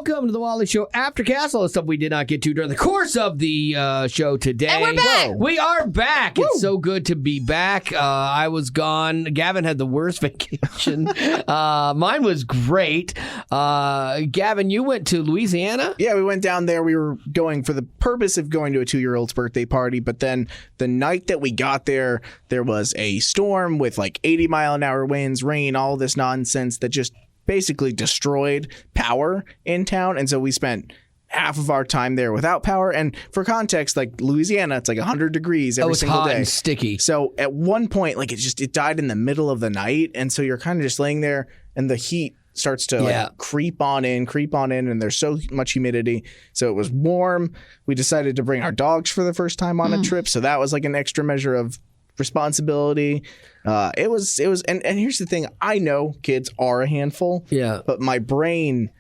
welcome to the Wally Show Aftercast. All the stuff we did not get to during the course of the show today. And we're back. Whoa. We are back. Woo. It's so good to be back. I was gone. Gavin had the worst vacation. Mine was great. Gavin, you went to Louisiana? Yeah, we went down there. We were going for the purpose of going to a 2-year-old's birthday party, but then the night that we got there, there was a storm with like 80-mile-an-hour winds, rain, all this nonsense that just basically destroyed power in town. And so we spent half of our time there without power. And for context, like Louisiana, it's like 100 degrees every single hot day. And sticky. So at one point, like it died in the middle of the night. And so you're kind of just laying there and the heat starts to like creep on in, and there's so much humidity. So it was warm. We decided to bring our dogs for the first time on a trip. So that was like an extra measure of responsibility. It was and here's the thing, I know kids are a handful, but my brain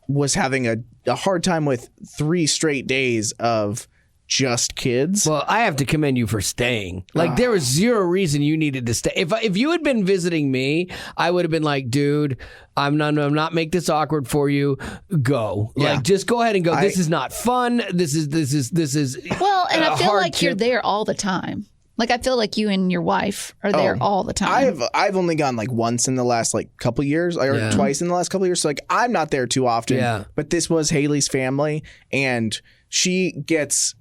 was having a hard time with 3 straight days of just kids. Well, I have to commend you for staying. Like there was zero reason you needed to stay. If you had been visiting me, I would have been like, dude, I'm not make this awkward for you. Go. Like just go ahead and go. This is not fun. This is well, and I feel like you're there all the time. Like, I feel like you and your wife are there all the time. I've only gone like once in the last like couple years, or twice in the last couple years. So like I'm not there too often. Yeah. But this was Haley's family, and she gets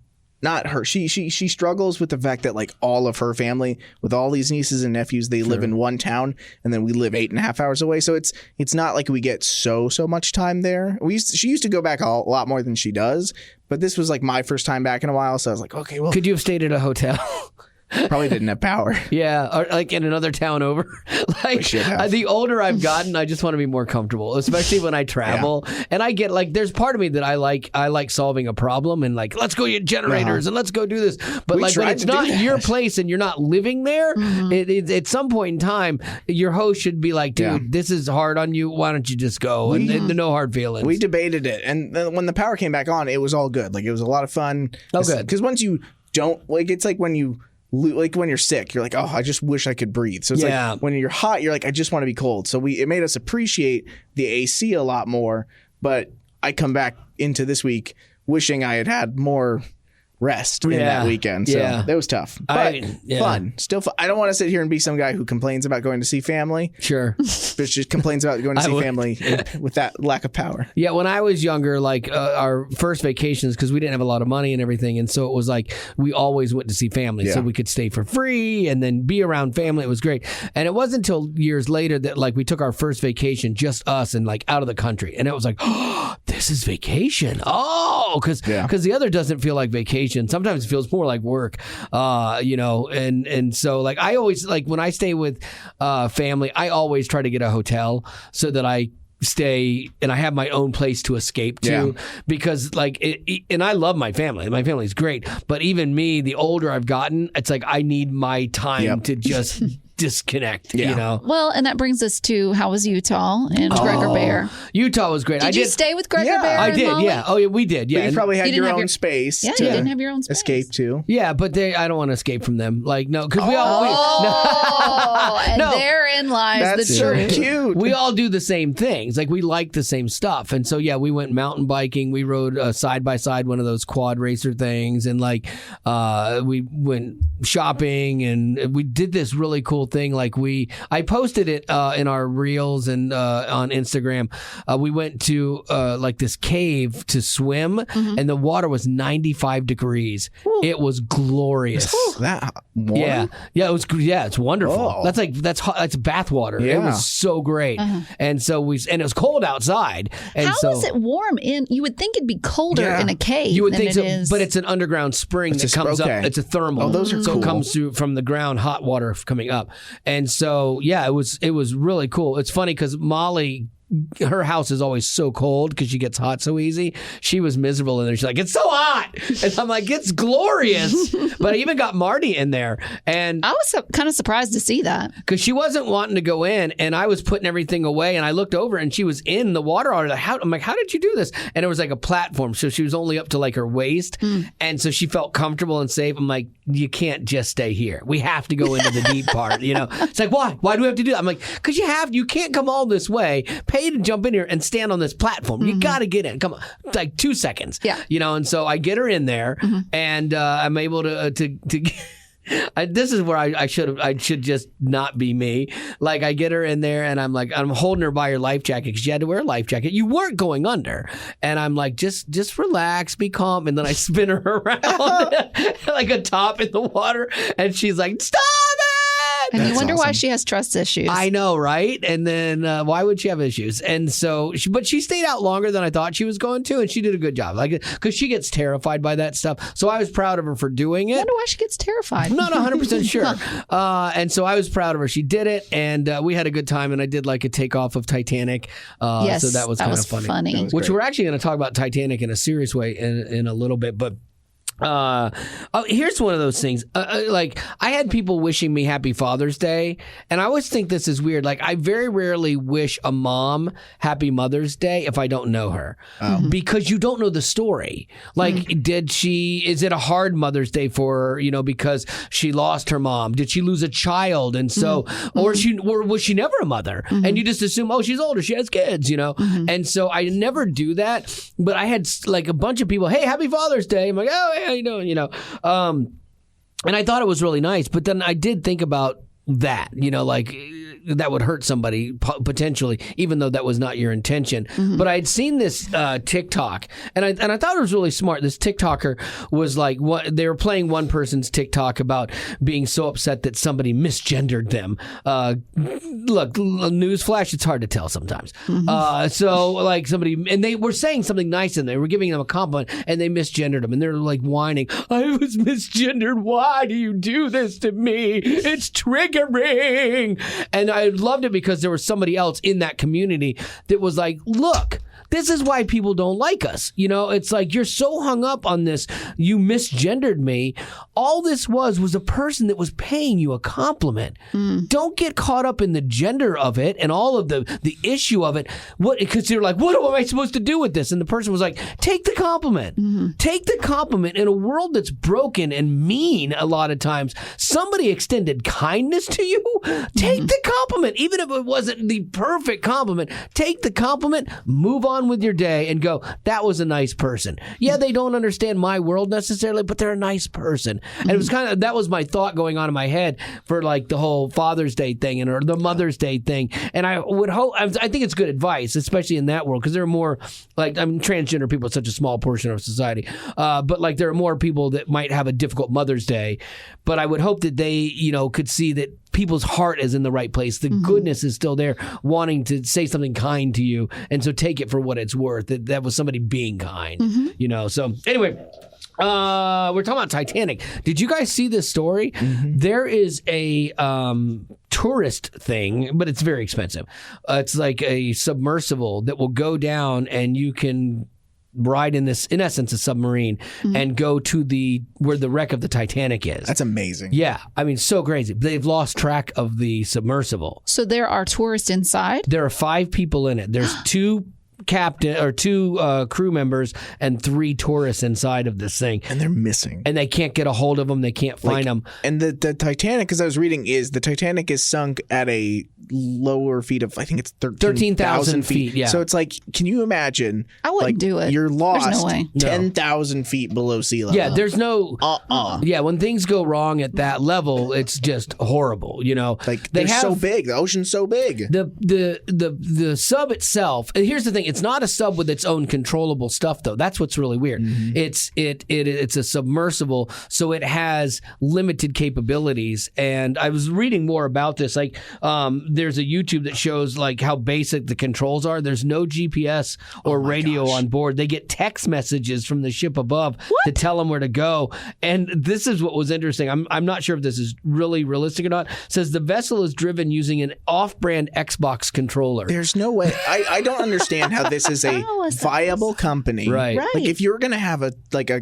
she struggles with the fact that like all of her family, with all these nieces and nephews, they live in one town, and then we live 8.5 hours away. So it's not like we get so much time there. She used to go back a lot more than she does, but this was like my first time back in a while. So I was like, okay, well, could you have stayed at a hotel? Probably didn't have power. Yeah, or like in another town over. Like the older I've gotten, I just want to be more comfortable, especially when I travel. And I get like, there's part of me that I like solving a problem and like, let's go get generators and let's go do this. But like when it's not your place and you're not living there, at some point in time, your host should be like, dude, this is hard on you. Why don't you just go? And no hard feelings. We debated it, and then when the power came back on, it was all good. Like it was a lot of fun. Oh, good. Because once you don't like, it's like when you're sick, you're like, oh, I just wish I could breathe. So it's like when you're hot, you're like, I just want to be cold. So it made us appreciate the AC a lot more. But I come back into this week wishing I had more rest in that weekend. So that was tough. But fun. Still fun. I don't want to sit here and be some guy who complains about going to see family. Sure. But just complains about going to see family with that lack of power. Yeah, when I was younger, like our first vacations, because we didn't have a lot of money and everything, and so it was like we always went to see family, so we could stay for free and then be around family. It was great. And it wasn't until years later that like we took our first vacation, just us, and like out of the country, and it was like, oh, this is vacation. Oh, because the other doesn't feel like vacation. Sometimes it feels more like work, and so like I always, like when I stay with family, I always try to get a hotel so that I stay and I have my own place to escape to, because like and I love my family. My family's great, but even me, the older I've gotten, it's like I need my time to just disconnect, you know? Well, and that brings us to, how was Utah and Gregor Bear? Utah was great. Did you stay with Gregor Bear? I did, Molly? yeah. Oh, yeah, we did, yeah. But you probably had your own space. Yeah, you didn't have your own space. Escape to. Yeah, but I don't want to escape from them. Like, no, because and therein lies the truth. That's so cute. We all do the same things. Like, we like the same stuff. And so, yeah, we went mountain biking. We rode side by side one of those quad racer things. And like, we went shopping, and we did this really cool thing. Like, I posted it in our reels and on Instagram. We went to like this cave to swim, and the water was 95 degrees. Ooh. It was glorious. That warm? Yeah, it was. Yeah, it's wonderful. Oh. That's bath water. Yeah. It was so great. And so and it was cold outside. And how is it warm in? You would think it'd be colder in a cave. You would think so, is. But it's an underground spring that comes up. It's a thermal. Oh, those are so cool. It comes through from the ground, hot water coming up. And so, yeah, it was really cool. It's funny because Molly, her house is always so cold because she gets hot so easy. She was miserable in there. She's like, it's so hot. And I'm like, it's glorious. But I even got Marty in there. And I was kind of surprised to see that. Because she wasn't wanting to go in, and I was putting everything away, and I looked over, and she was in the water already. I'm like, how did you do this? And it was like a platform, so she was only up to like her waist. And so she felt comfortable and safe. I'm like, you can't just stay here. We have to go into the deep part, you know? It's like, why? Why do we have to do that? I'm like, because you can't come all this way, pay pay to jump in here and stand on this platform. You got to get in. Come on. Like 2 seconds. Yeah. And so I get her in there and I'm able to this is where I should just not be me. Like I get her in there and I'm holding her by her life jacket because she had to wear a life jacket. You weren't going under, and I'm like, just relax, be calm, and then I spin her around like a top in the water, and she's like, stop it! And you wonder why she has trust issues. I know, right? And then why would she have issues? And so, but she stayed out longer than I thought she was going to, and she did a good job. Like, because she gets terrified by that stuff. So I was proud of her for doing it. I wonder why she gets terrified. I'm not 100% sure. And so I was proud of her. She did it, and we had a good time. And I did like a takeoff of Titanic. Yes, so that was kind of funny. Which we're actually going to talk about Titanic in a serious way in a little bit, but. Here's one of those things. Like I had people wishing me Happy Father's Day, and I always think this is weird. Like I very rarely wish a mom Happy Mother's Day if I don't know her, because you don't know the story. Like, is it a hard Mother's Day for her? Because she lost her mom. Did she lose a child, and so, or was she never a mother? And you just assume, oh, she's older, she has kids, And so I never do that. But I had like a bunch of people, hey, Happy Father's Day. I'm like, oh, yeah. How you doing? And I thought it was really nice, but then I did think about that, like that would hurt somebody potentially, even though that was not your intention. But I had seen this TikTok, and I thought it was really smart. This TikToker was like, they were playing one person's TikTok about being so upset that somebody misgendered them. Look, newsflash, it's hard to tell sometimes. So like somebody, and they were saying something nice, and they were giving them a compliment, and they misgendered them, and they're like whining, I was misgendered. Why do you do this to me? It's triggering. And I loved it because there was somebody else in that community that was like, look, this is why people don't like us. It's like, you're so hung up on this. You misgendered me. All this was a person that was paying you a compliment. Don't get caught up in the gender of it and all of the issue of it. Because you're like, what am I supposed to do with this? And the person was like, take the compliment. Take the compliment. In a world that's broken and mean a lot of times, somebody extended kindness to you. Take the compliment. Even if it wasn't the perfect compliment, take the compliment, move on with your day and go, that was a nice person. Yeah, they don't understand my world necessarily, but they're a nice person. And it was that was my thought going on in my head for like the whole Father's Day thing or the Mother's Day thing. And I would hope, I think it's good advice, especially in that world, because there are more, like, transgender people are such a small portion of society. But like there are more people that might have a difficult Mother's Day. But I would hope that they, could see that people's heart is in the right place. The goodness is still there, wanting to say something kind to you. And so take it for what it's worth. That was somebody being kind, So anyway, we're talking about Titanic. Did you guys see this story? There is a tourist thing, but it's very expensive. It's like a submersible that will go down and you can ride in this, in essence, a submarine and go to where the wreck of the Titanic is. That's amazing. Yeah. I mean, so crazy. They've lost track of the submersible. So there are tourists inside? There are 5 people in it. There's 2 crew members and 3 tourists inside of this thing, and they're missing, and they can't get a hold of them. They can't find them. And the Titanic, as I was reading, the Titanic is sunk at a lower feet of, I think it's 13,000 feet. Yeah. So it's like, can you imagine? I wouldn't do it. You're lost. There's no way. 10,000 feet below sea level. Yeah, there's no. Yeah, when things go wrong at that level, it's just horrible. Like they're so big. The ocean's so big. The sub itself. And here's the thing. It's not a sub with its own controllable stuff, though. That's what's really weird. It's a submersible, so it has limited capabilities. And I was reading more about this. Like, there's a YouTube that shows like how basic the controls are. There's no GPS or radio on board. They get text messages from the ship above to tell them where to go. And this is what was interesting. I'm not sure if this is really realistic or not. It says the vessel is driven using an off-brand Xbox controller. There's no way. I don't understand how this is a viable company. Right. Like if you're going to have a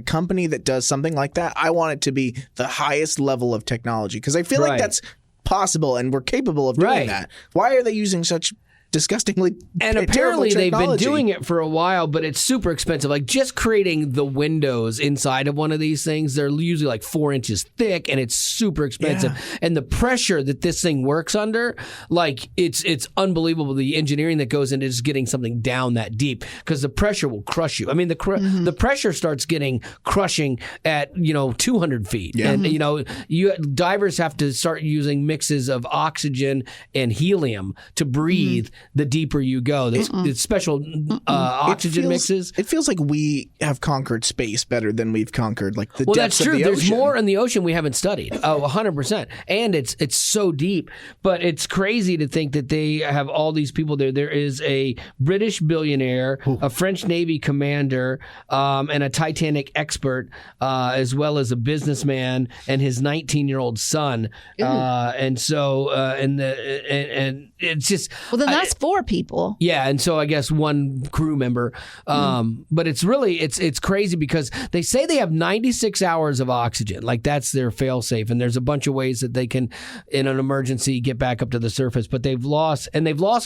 company that does something like that, I want it to be the highest level of technology, because I feel like that's possible and we're capable of doing that. Why are they using such disgustingly and apparently they've been doing it for a while, but it's super expensive. Like just creating the windows inside of one of these things, they're usually like 4 inches thick, and it's super expensive. Yeah. And the pressure that this thing works under, like it's unbelievable. The engineering that goes into just getting something down that deep, because the pressure will crush you. I mean, the pressure starts getting crushing at 200 feet, and divers have to start using mixes of oxygen and helium to breathe. The deeper you go, there's special oxygen mixes. It feels like we have conquered space better than we've conquered like the depths that's true. of the There's ocean. more in the ocean we haven't studied. 100%, and it's so deep. But it's crazy to think that they have all these people there. There is a British billionaire, a French Navy commander, and a Titanic expert, as well as a businessman and his 19-year-old son. And so, and it's just then that's 4 people. Yeah, and so I guess 1 crew member. But it's really it's crazy because they say they have 96 hours of oxygen. Like that's their fail-safe, and there's a bunch of ways that they can, in an emergency, get back up to the surface. But they've lost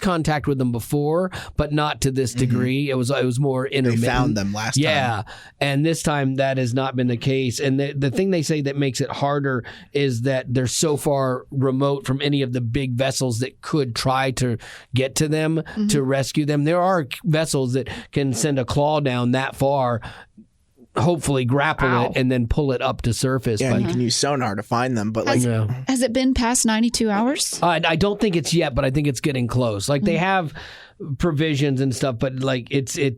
contact with them before, but not to this degree. It was more intermittent. They found them last time. Yeah, and this time that has not been the case. And the thing they say that makes it harder is that they're so far remote from any of the big vessels that could try to get to them to rescue them. There are vessels that can send a claw down that far, hopefully grapple it, and then pull it up to surface. Yeah, and you can use sonar to find them. But has it been past 92 hours? I don't think it's yet, but I think it's getting close. Like they have provisions and stuff, but like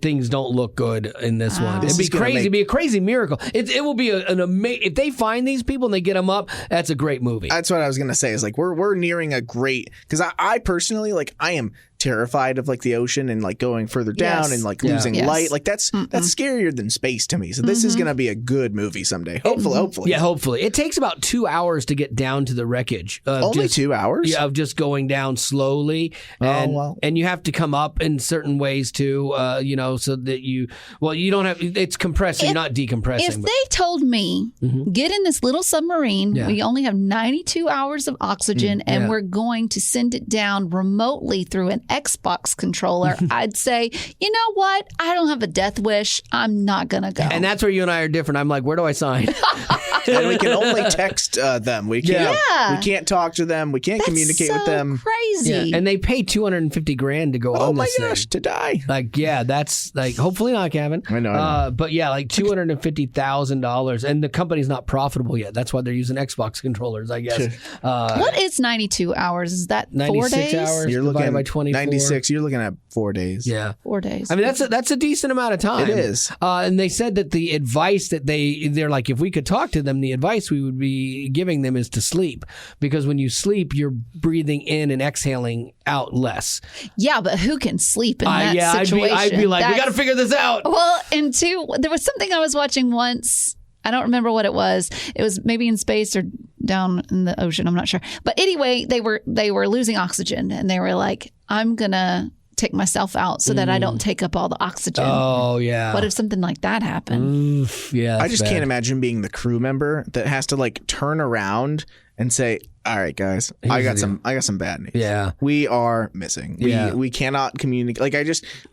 things don't look good in this one. It'd be crazy. It'd be a crazy miracle. It will be an amazing. If they find these people and they get them up, that's a great movie. That's what I was gonna say. Is like we're nearing a great, because I personally, like, I am terrified of like the ocean and like going further down and like losing light. Like that's scarier than space to me. So this is gonna be a good movie someday. Hopefully. Yeah, hopefully. It takes about 2 hours to get down to the wreckage. Only 2 hours? Yeah, of just going down slowly, and you have to come up in certain ways too. So that you don't have. It's compressing, not decompressing. If they told me, get in this little submarine, we only have 92 hours of oxygen, and we're going to send it down remotely through an Xbox controller, I'd say, you know what? I don't have a death wish. I'm not going to go. And that's where you and I are different. I'm like, where do I sign? And we can only text them. We can't talk to them. We can't communicate with them. Crazy. Yeah. And they pay $250,000 to go on this thing. Oh my gosh, to die. Like, that's like, hopefully not, Kevin. I know. But yeah, like $250,000, and the company's not profitable yet. That's why they're using Xbox controllers, I guess. What is 92 hours? Is that 4 days? 96 hours. You're looking by 24. 96. You're looking at 4 days. Yeah, 4 days. I mean, that's a decent amount of time. It is. And they said that the advice that they're like, if we could talk to them, the advice we would be giving them is to sleep, because when you sleep, you're breathing in and exhaling out less. Yeah, but who can sleep in that situation? I'd be like, we got to figure this out. Well, and 2, there was something I was watching once. I don't remember what it was. It was maybe in space or down in the ocean. I'm not sure. But anyway, they were losing oxygen, and they were like, I'm going to take myself out so that I don't take up all the oxygen. Oh, yeah. What if something like that happened? Oof, yeah. I just can't imagine being the crew member that has to like turn around and say, all right, guys, I got some bad news. Yeah. We are missing. We cannot communicate. Like,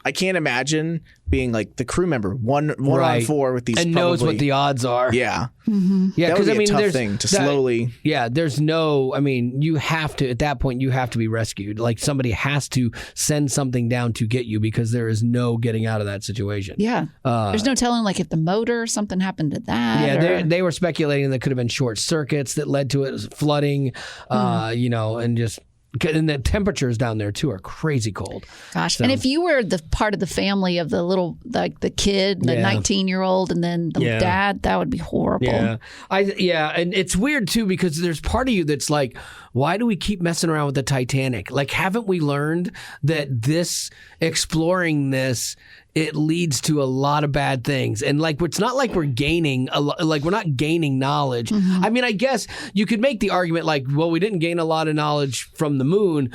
I can't imagine being like the crew member one on 4 with these, and knows what the odds are. Yeah. Mm-hmm. Yeah, because a tough thing to slowly. Yeah, there's no. I mean, you have to, at that point, you have to be rescued. Like somebody has to send something down to get you, because there is no getting out of that situation. Yeah, there's no telling, like, if the motor or something happened to that. Yeah, they were speculating that could have been short circuits that led to it, flooding. And just. And the temperatures down there too are crazy cold. Gosh, and if you were the part of the family of the little, like the kid, the 19-year-old, and then the dad, that would be horrible. Yeah, and it's weird too, because there's part of you that's like, why do we keep messing around with the Titanic? Like, haven't we learned that exploring this, it leads to a lot of bad things? And like, it's not like we're gaining we're not gaining knowledge. Mm-hmm. I mean, I guess you could make the argument like, well, we didn't gain a lot of knowledge from the moon.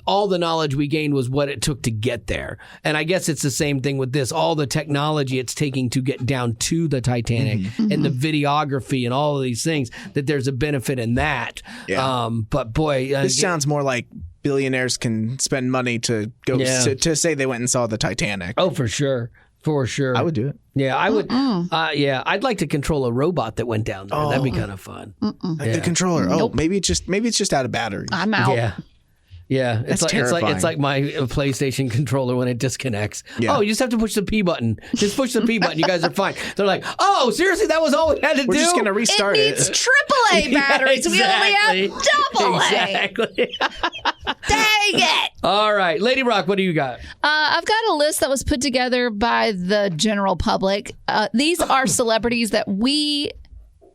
All the knowledge we gained was what it took to get there. And I guess it's the same thing with this. All the technology it's taking to get down to the Titanic, and the videography and all of these things, that there's a benefit in that. Yeah. But boy, this sounds more like billionaires can spend money to go to say they went and saw the Titanic. Oh, for sure. For sure. I would do it. Yeah, I would. I'd like to control a robot that went down there. That'd be kind of fun. Like the controller. Oh, maybe it's just out of batteries. I'm out. Yeah. Yeah, it's like my PlayStation controller when it disconnects. Yeah. Oh, you just have to push the P button. Just push the P button. You guys are fine. They're like, oh, seriously, that was all we had to do? We're just going to restart it. It needs AAA batteries. Yeah, exactly. We only have AA. Exactly. Dang it. All right. Lady Rock, what do you got? I've got a list that was put together by the general public. These are celebrities that we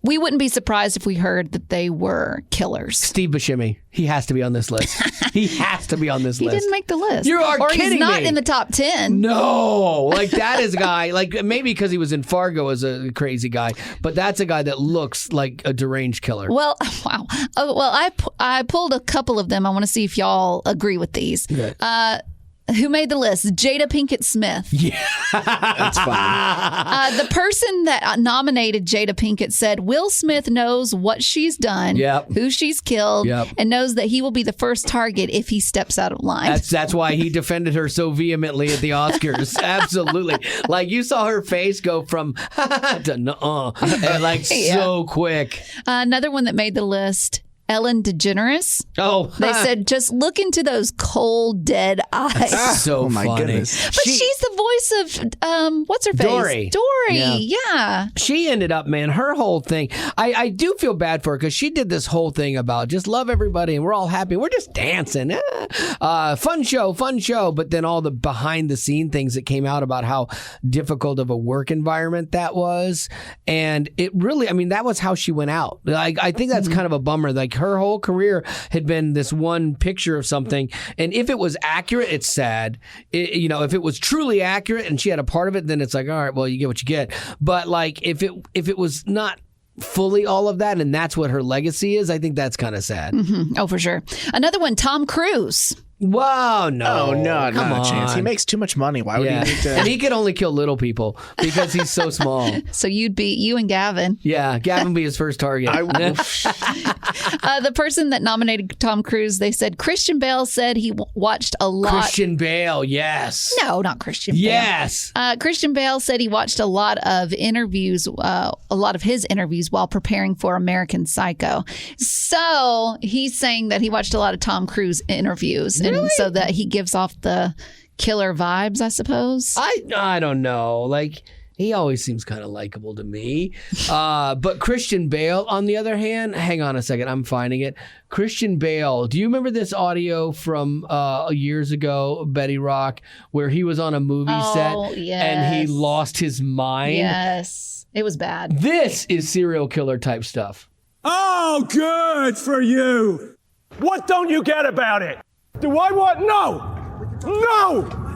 wouldn't be surprised if we heard that they were killers. Steve Buscemi. He has to be on this list. He has to be on this list. He didn't make the list. You are kidding me. Or he's not in the top 10. No. Like, that is a guy, like, maybe because he was in Fargo as a crazy guy, but that's a guy that looks like a deranged killer. Well, wow. Oh, well, I pulled a couple of them. I want to see if y'all agree with these. Okay. Who made the list? Jada Pinkett Smith. Yeah. That's fine. The person that nominated Jada Pinkett said Will Smith knows what she's done, who she's killed, and knows that he will be the first target if he steps out of line. That's why he defended her so vehemently at the Oscars. Absolutely. Like, you saw her face go from to like so quick. Another one that made the list, Ellen DeGeneres. Oh, they said, just look into those cold, dead eyes. So my funny. Goodness. But she's the voice of what's her face? Dory. Yeah. She ended up, man, her whole thing. I do feel bad for her because she did this whole thing about just love everybody and we're all happy. We're just dancing. Fun show. But then all the behind the scene things that came out about how difficult of a work environment that was. And it really, I mean, that was how she went out. Like, I think that's kind of a bummer. Like, her whole career had been this one picture of something, and if it was accurate, it's sad. If it was truly accurate and she had a part of it, then it's like, all right, well, you get what you get. But like, if it was not fully all of that, and that's what her legacy is, I think that's kind of sad. Mm-hmm. Oh, for sure. Another one, Tom Cruise. Wow, no. Oh, no, come not on. a chance. He makes too much money. Why would he need to? And he could only kill little people because he's so small. So you'd be you and Gavin. Yeah, Gavin would be his first target. The person that nominated Tom Cruise, they said Christian Bale said he watched a lot. Christian Bale, yes. No, not Christian Bale. Yes. Christian Bale said he watched a lot of interviews, a lot of his interviews while preparing for American Psycho. So he's saying that he watched a lot of Tom Cruise interviews. Really? And so that he gives off the killer vibes, I suppose. I don't know. Like, he always seems kind of likable to me. But Christian Bale, on the other hand, hang on a second, I'm finding it. Christian Bale, do you remember this audio from years ago, Betty Rock, where he was on a movie set and he lost his mind? Yes. It was bad. This is serial killer type stuff. Oh, good for you. What don't you get about it? Do I want? No!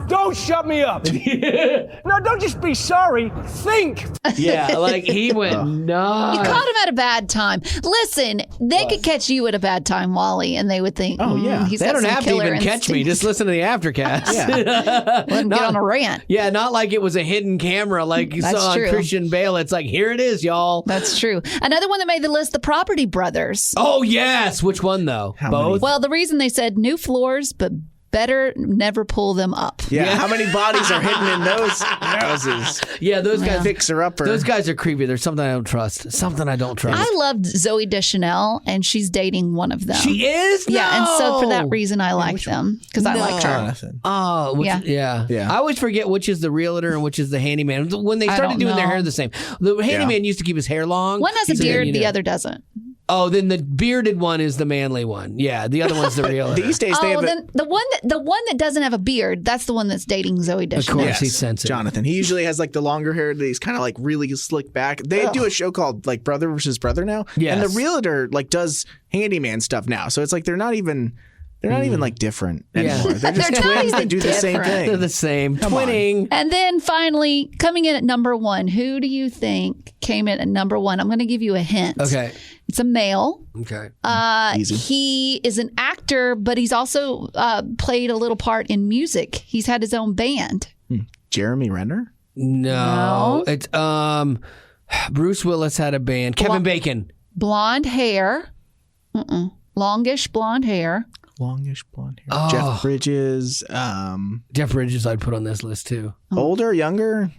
Don't shut me up. No, don't just be sorry. Think. Yeah, like he went nuts. You caught him at a bad time. Listen, they could catch you at a bad time, Wally, and they would think, he's they got don't some have to killer even catch me. Just listen to the Aftercast. Let him get on a rant. Yeah, not like it was a hidden camera like you saw on Christian Bale. It's like, here it is, y'all. That's true. Another one that made the list, the Property Brothers. Oh, yes. Which one, though? Both? Well, the reason they said new floors, but better never pull them up. Yeah, how many bodies are hidden in those houses? Yeah, those guys. Fixer-upper. Those guys are creepy. There's something I don't trust. I loved Zooey Deschanel, and she's dating one of them. She is? No. Yeah, and so for that reason, I like them, because I liked her. Jonathan. Oh, yeah. I always forget which is the realtor and which is the handyman. When they started doing their hair the same. The handyman used to keep his hair long. One has a beard, the other doesn't. Oh, then the bearded one is the manly one. Yeah, the other one's the realtor. These days, they have then the one that doesn't have a beard, that's the one that's dating Zooey Deschanel. Of course, he's sensitive. Jonathan. He usually has like the longer hair that he's kind of like really slick back. They do a show called like Brother versus Brother now. Yes. And the realtor like does handyman stuff now. So it's like they're not even like different anymore. They're just twins that do the same thing. They're the same. Twinning. And then finally, coming in at number one, who do you think came in at number one? I'm going to give you a hint. Okay. It's a male. Okay. Easy. He is an actor, but he's also played a little part in music. He's had his own band. Jeremy Renner? No. It's Bruce Willis had a band. Kevin Bacon. Blonde hair. Longish blonde hair. longish blonde hair. Oh. Jeff Bridges. Jeff Bridges I'd put on this list too. Older, younger?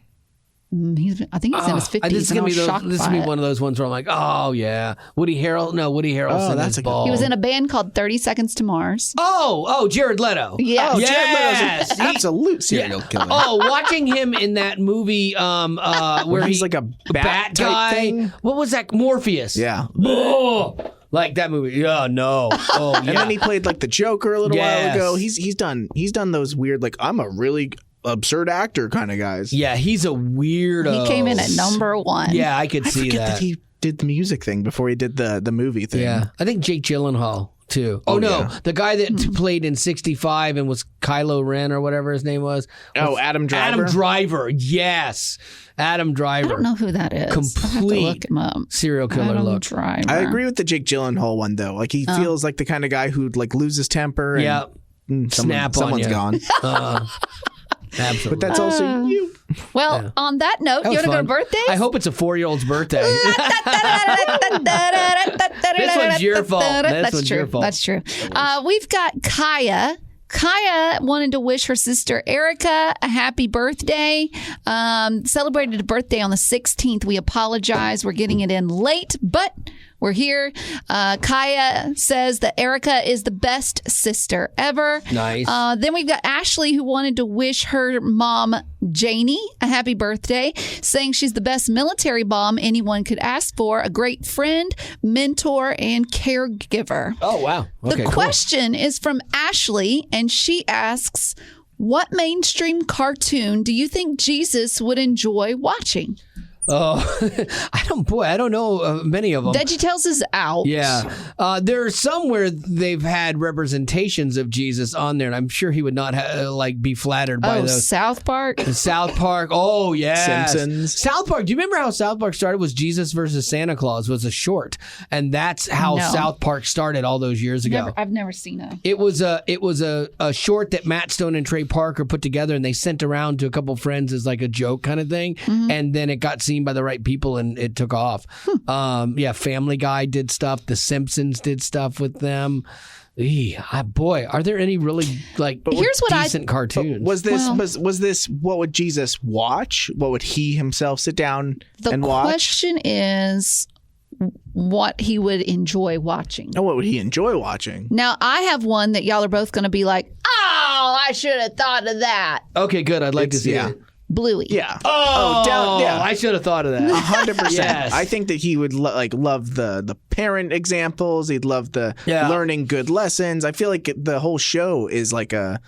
I think he's in his 50s. This is going to be one of those ones where I'm like, oh, yeah. Woody Harrelson. That's bald. He was in a band called 30 Seconds to Mars. Oh, Jared Leto. Yeah. Oh, yes. Jared Leto's an absolute serial killer. Oh, watching him in that movie where he's like a bat type guy. thing. What was that? Morpheus. Yeah. Oh, like that movie. Yeah, no. Oh, yeah. And then he played like the Joker a little while ago. He's done those weird, like, I'm a really absurd actor kind of guys. Yeah, he's a weirdo. He came in at number 1. Yeah, I could see that he did the music thing before he did the movie thing. Yeah, I think Jake Gyllenhaal too. Oh no, yeah. the guy that played in 65 and was Kylo Ren or whatever his name was. Adam Driver. Adam Driver. Yes, Adam Driver. I don't know who that is. Complete I have to look him up. serial killer Adam look. Driver. I agree with the Jake Gyllenhaal one though. Like he feels like the kind of guy who'd like lose his temper. And, someone's gone. Absolutely. But that's also you. Well, on that note, you want to go to birthdays? I hope it's a 4-year-old's birthday. This one's your fault. That's true. Your fault. That's true. We've got Kaya. Kaya wanted to wish her sister Erica a happy birthday. Celebrated a birthday on the 16th. We apologize. We're getting it in late, but we're here. Kaya says that Erica is the best sister ever. Nice. Then we've got Ashley, who wanted to wish her mom, Janie, a happy birthday, saying she's the best military mom anyone could ask for, a great friend, mentor, and caregiver. Oh, wow. Okay, The question is from Ashley, and she asks, what mainstream cartoon do you think Jesus would enjoy watching? Oh, I don't know many of them. VeggieTales is out. Yeah. There are some where they've had representations of Jesus on there, and I'm sure he would not be flattered by those. South Park? South Park. Oh, yeah. Simpsons. South Park. Do you remember how South Park started? Was Jesus versus Santa Claus was a short, and that's how South Park started all those years ago. I've never seen it. It was a short that Matt Stone and Trey Parker put together, and they sent around to a couple friends as like a joke kind of thing, and then it got seen by the right people and it took off. Family Guy did stuff. The Simpsons did stuff with them. Boy, are there any really decent cartoons? Was this what would Jesus watch? What would he himself sit down and watch? The question is what he would enjoy watching. Oh, what would he enjoy watching? Now, I have one that y'all are both going to be like, oh, I should have thought of that. Okay, good. I'd like to see it. Bluey. Yeah. I should have thought of that. 100%. Yes. I think that he would love the parent examples. He'd love the learning good lessons. I feel like the whole show is like a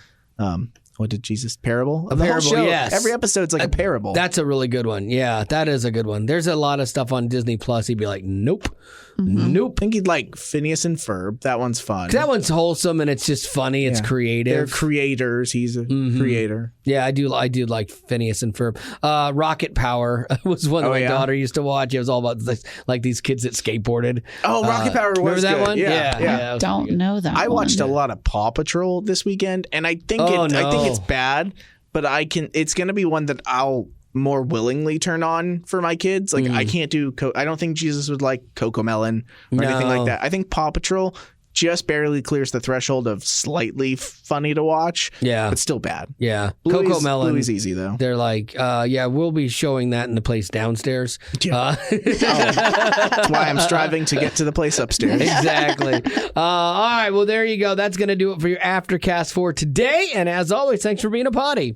what did Jesus parable? A parable, show, yes. Every episode's like a parable. That's a really good one. Yeah, that is a good one. There's a lot of stuff on Disney Plus. He'd be like, nope. Nope. I think he'd like Phineas and Ferb. That one's fun. That one's wholesome and it's just funny. It's creative. They're creators. He's a creator. Yeah, I do like Phineas and Ferb. Rocket Power was one that my daughter used to watch. It was all about like these kids that skateboarded. Oh, Rocket Power was remember that good. one? I don't know that. I watched a lot of Paw Patrol this weekend, and I think I think it's bad, but it's going to be one that I'll more willingly turn on for my kids. Like I can't do I don't think Jesus would like Cocomelon or anything like that. I think Paw Patrol just barely clears the threshold of slightly funny to watch. Yeah. But still bad. Yeah. Cocomelon. Bluey's easy though. They're like, we'll be showing that in the place downstairs. Yeah. That's why I'm striving to get to the place upstairs. Exactly. All right. Well, there you go. That's going to do it for your Aftercast for today. And as always, thanks for being a potty.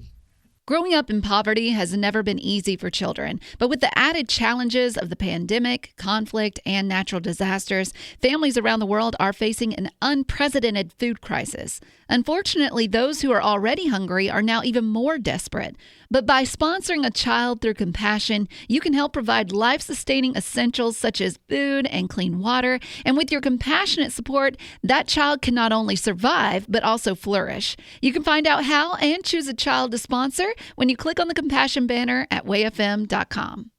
Growing up in poverty has never been easy for children, but with the added challenges of the pandemic, conflict, and natural disasters, families around the world are facing an unprecedented food crisis. Unfortunately, those who are already hungry are now even more desperate. But by sponsoring a child through compassion, you can help provide life-sustaining essentials such as food and clean water. And with your compassionate support, that child can not only survive, but also flourish. You can find out how and choose a child to sponsor when you click on the compassion banner at wayfm.com.